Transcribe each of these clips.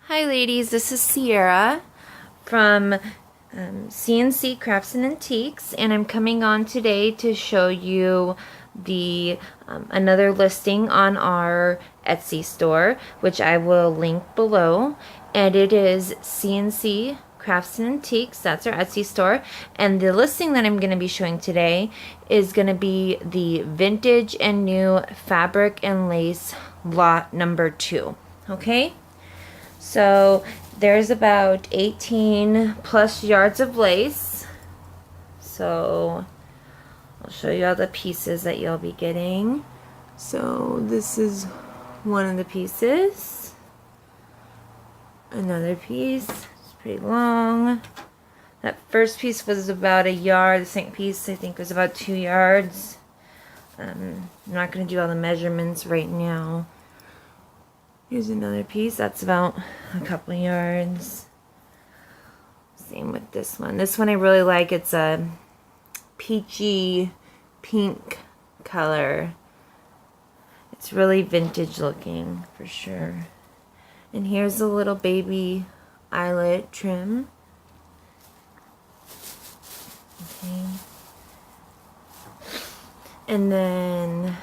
Hi ladies, this is Sierra from CNC Crafts and Antiques, and I'm coming on today to show you the another listing on our Etsy store, which I will link below, and it is CNC Crafts and Antiques. That's our Etsy store, and the listing that I'm going to be showing today is going to be the vintage and new fabric and lace lot number 2. Okay, so there's about 18 plus yards of lace. So I'll show you all the pieces that you'll be getting. So this is one of the pieces. Another piece. It's pretty long. That first piece was about a yard. The second piece I think was about 2 yards. I'm not going to do all the measurements right now. Here's another piece that's about a couple yards. Same with this one. This one I really like. It's a peachy pink color. It's really vintage looking for sure. And here's a little baby eyelet trim. Okay. And then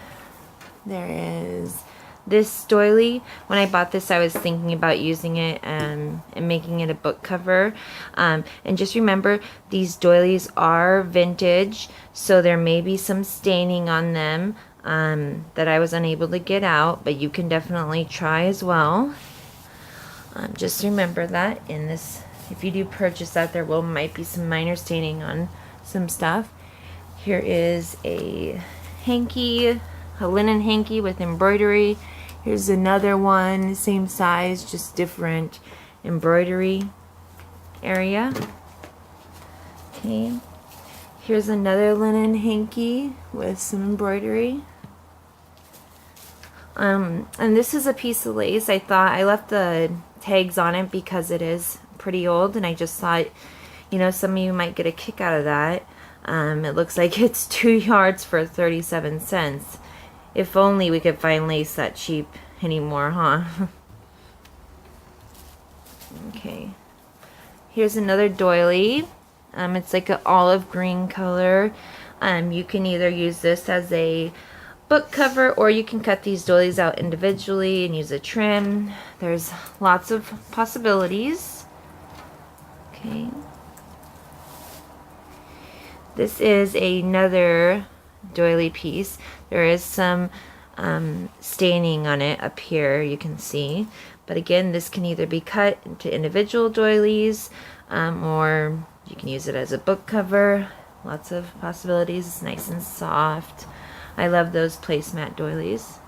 there is this doily. When I bought this, I was thinking about using it and making it a book cover. And just remember, these doilies are vintage, so there may be some staining on them that I was unable to get out, but you can definitely try as well. Just remember that in this, if you do purchase that, there might be some minor staining on some stuff. Here is a hanky, a linen hanky with embroidery. Here's another one, same size, just different embroidery area. Okay. Here's another linen hanky with some embroidery. And this is a piece of lace. I left the tags on it because it is pretty old, and I just thought, you know, some of you might get a kick out of that. It looks like it's 2 yards for 37 cents. If only we could find lace that cheap anymore, huh? Okay. Here's another doily. It's like an olive green color. You can either use this as a book cover, or you can cut these doilies out individually and use a trim. There's lots of possibilities. Okay. This is another doily piece. There is some staining on it up here, you can see, but again, this can either be cut into individual doilies, or you can use it as a book cover. Lots of possibilities. It's nice and soft. I love those placemat doilies.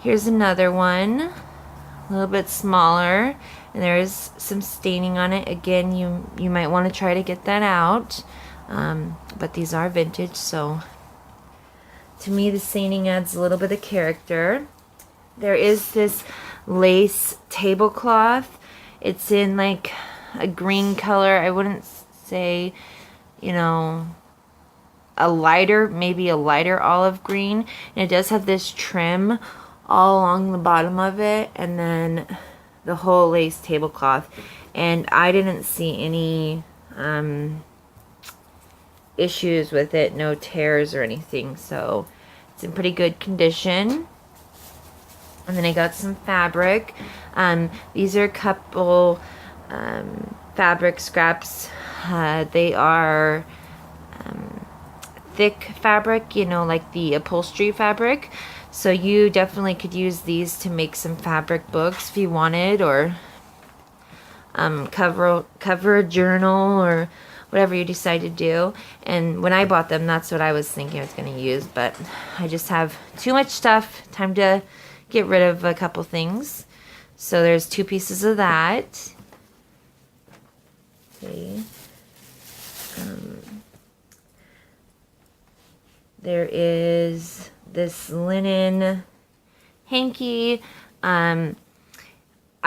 Here's another one, a little bit smaller, and there is some staining on it. Again, you might want to try to get that out, but these are vintage, so to me, the staining adds a little bit of character. There is this lace tablecloth. It's in like a green color. I wouldn't say, you know, maybe a lighter olive green. And it does have this trim all along the bottom of it, and then the whole lace tablecloth. And I didn't see any issues with it, no tears or anything, so it's in pretty good condition. And then I got some fabric. These are a couple fabric scraps. They are thick fabric, you know, like the upholstery fabric, so you definitely could use these to make some fabric books if you wanted, or cover a journal, or whatever you decide to do. And when I bought them, that's what I was thinking I was going to use, but I just have too much stuff. Time to get rid of a couple things. So there's 2 pieces of that. Okay. There is this linen hanky. I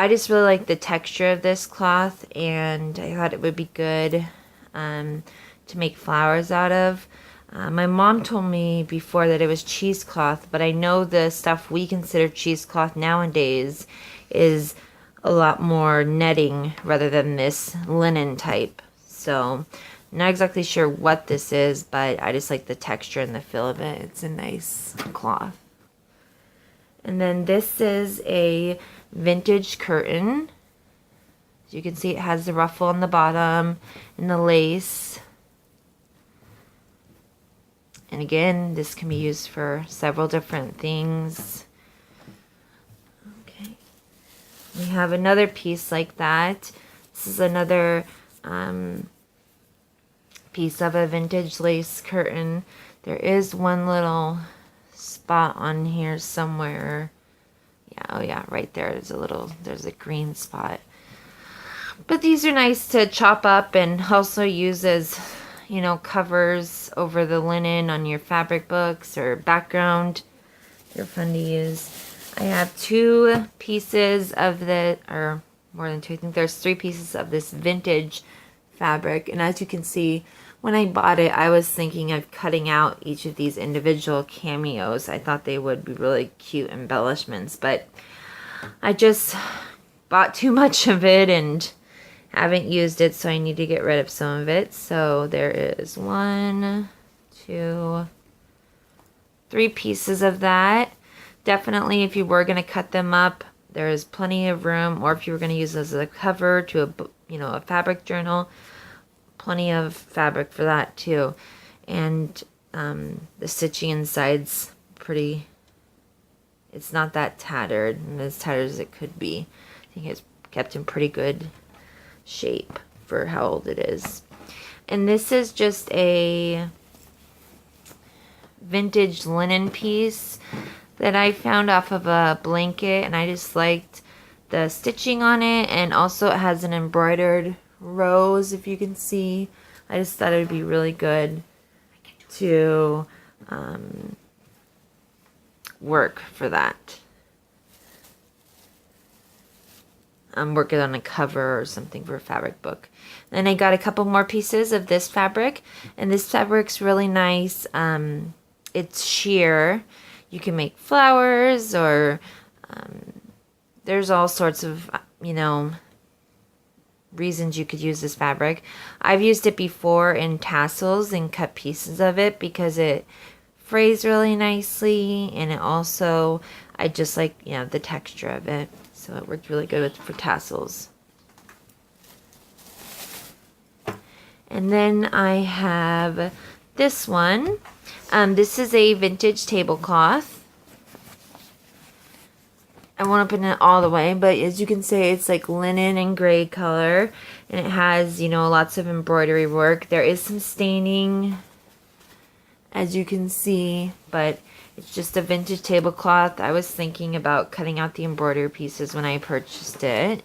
just really like the texture of this cloth, and I thought it would be good to make flowers out of. My mom told me before that it was cheesecloth, but I know the stuff we consider cheesecloth nowadays is a lot more netting rather than this linen type. So not exactly sure what this is, but I just like the texture and the feel of it. It's a nice cloth. And then this is a vintage curtain. As you can see, it has the ruffle on the bottom and the lace. And again, this can be used for several different things. Okay. We have another piece like that. This is another piece of a vintage lace curtain. There is one little spot on here somewhere. Yeah, oh yeah, right there. There's a green spot. But these are nice to chop up and also use as, you know, covers over the linen on your fabric books or background. They're fun to use. I have 2 pieces of or more than 2. I think there's 3 pieces of this vintage fabric. And as you can see, when I bought it, I was thinking of cutting out each of these individual cameos. I thought they would be really cute embellishments, but I just bought too much of it and haven't used it, so I need to get rid of some of it. So there is 1, 2, 3 pieces of that. Definitely, if you were going to cut them up, there is plenty of room, or if you were going to use this as a cover to a fabric journal, plenty of fabric for that too. And the stitching inside's pretty, it's not that tattered, and as tattered as it could be. I think it's kept in pretty good shape for how old it is. And this is just a vintage linen piece that I found off of a blanket, and I just liked the stitching on it, and also it has an embroidered rose, if you can see. I just thought it would be really good to work for that. I'm working on a cover or something for a fabric book. Then I got a couple more pieces of this fabric, and this fabric's really nice. It's sheer. You can make flowers, or there's all sorts of, reasons you could use this fabric. I've used it before in tassels and cut pieces of it because it frays really nicely, and it also, I just like, the texture of it. So it worked really good for tassels. And then I have this one. This is a vintage tablecloth. I won't open it all the way, but as you can see, it's like linen and gray color, and it has, lots of embroidery work. There is some staining, as you can see, but it's just a vintage tablecloth. I was thinking about cutting out the embroidery pieces when I purchased it.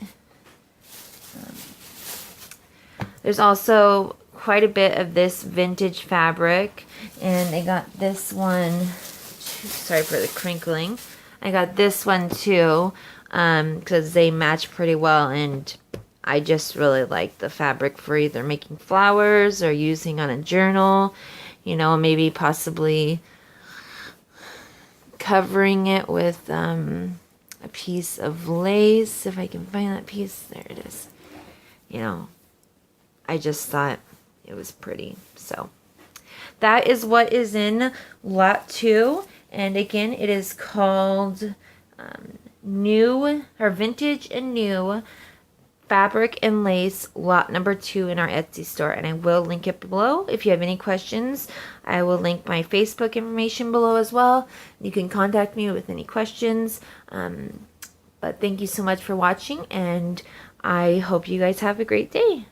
There's also quite a bit of this vintage fabric, and I got this one, sorry for the crinkling. I got this one too, because they match pretty well, and I just really like the fabric for either making flowers or using on a journal, maybe possibly covering it with a piece of lace, if I can find that piece. There it is. I just thought it was pretty. So that is what is in lot 2. And again, it is called Vintage and New Fabric and Lace Lot number 2 in our Etsy store. And I will link it below. If you have any questions, I will link my Facebook information below as well. You can contact me with any questions. But thank you so much for watching, and I hope you guys have a great day.